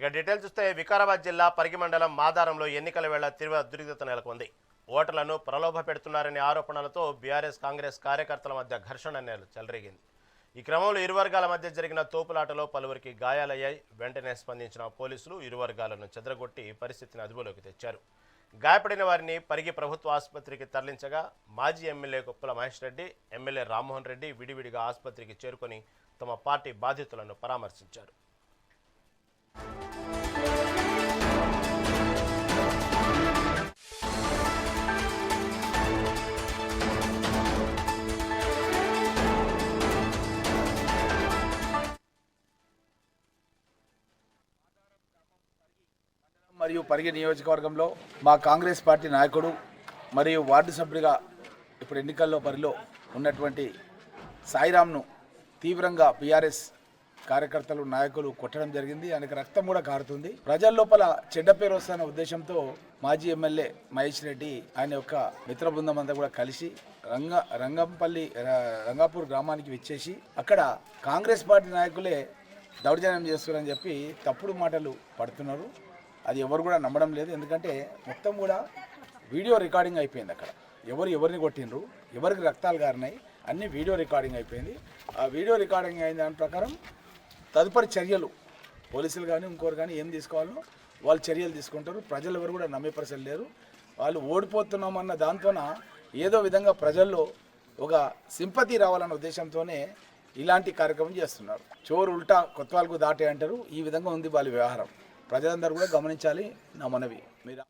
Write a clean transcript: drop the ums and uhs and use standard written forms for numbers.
ఇక డీటెయిల్స్ చూస్తే వికారాబాద్ జిల్లా పరిగి మండలం మాదారంలో ఎన్నికల వేళ తీవ్ర ఉద్రిక్తత నెలకొంది. ఓటర్లను ప్రలోభ పెడుతున్నారనే ఆరోపణలతో బీఆర్ఎస్ కాంగ్రెస్ కార్యకర్తల మధ్య ఘర్షణ చెలరేగింది. ఈ క్రమంలో ఇరు వర్గాల మధ్య జరిగిన తోపులాటలో పలువురికి గాయాలయ్యాయి. వెంటనే స్పందించిన పోలీసులు ఇరు వర్గాలను చెదరగొట్టి పరిస్థితిని అదుపులోకి తెచ్చారు. గాయపడిన వారిని పరిగి ప్రభుత్వ ఆసుపత్రికి తరలించగా మాజీ ఎమ్మెల్యే కొప్పుల మహేష్ రెడ్డి, ఎమ్మెల్యే రామ్మోహన్ రెడ్డి విడివిడిగా ఆసుపత్రికి చేరుకొని తమ పార్టీ బాధితులను పరామర్శించారు. మరియు పరిగి నియోజకవర్గంలో మా కాంగ్రెస్ పార్టీ నాయకుడు మరియు వార్డు సభ్యుడిగా ఇప్పుడు ఎన్నికల్లో బరిలో ఉన్నటువంటి సాయిరామ్ను తీవ్రంగా బీఆర్ఎస్ కార్యకర్తలు నాయకులు కొట్టడం జరిగింది. ఆయనకు రక్తం కూడా కారుతుంది. ప్రజల లోపల చెడ్డ పేరు వస్తున్న ఉద్దేశంతో మాజీ ఎమ్మెల్యే మహేష్ రెడ్డి ఆయన యొక్క మిత్ర బృందం అంతా కూడా కలిసి రంగాపూర్ గ్రామానికి విచ్చేసి అక్కడ కాంగ్రెస్ పార్టీ నాయకులే దౌర్జన్యం చేస్తున్నారని చెప్పి తప్పుడు మాటలు పడుతున్నారు. అది ఎవరు కూడా నమ్మడం లేదు. ఎందుకంటే మొత్తం కూడా వీడియో రికార్డింగ్ అయిపోయింది. అక్కడ ఎవరిని కొట్టినరు, ఎవరికి రక్తాలు గారినాయి అన్నీ వీడియో రికార్డింగ్ అయిపోయింది. ఆ వీడియో రికార్డింగ్ అయిన దాని ప్రకారం తదుపరి చర్యలు పోలీసులు కానీ ఇంకోరు కానీ ఏం తీసుకోవాలో వాళ్ళు చర్యలు తీసుకుంటారు. ప్రజలు ఎవరు కూడా నమ్మే పరిస్థితి లేరు. వాళ్ళు ఓడిపోతున్నామన్న దాంతోన ఏదో విధంగా ప్రజల్లో ఒక సింపతి రావాలన్న ఉద్దేశంతోనే ఇలాంటి కార్యక్రమం చేస్తున్నారు. చోరు ఉల్టా కొత్వాలకు దాటే అంటారు. ఈ విధంగా ఉంది వాళ్ళ వ్యవహారం. ప్రజలందరూ కూడా గమనించాలి. నా మనవి. మీరు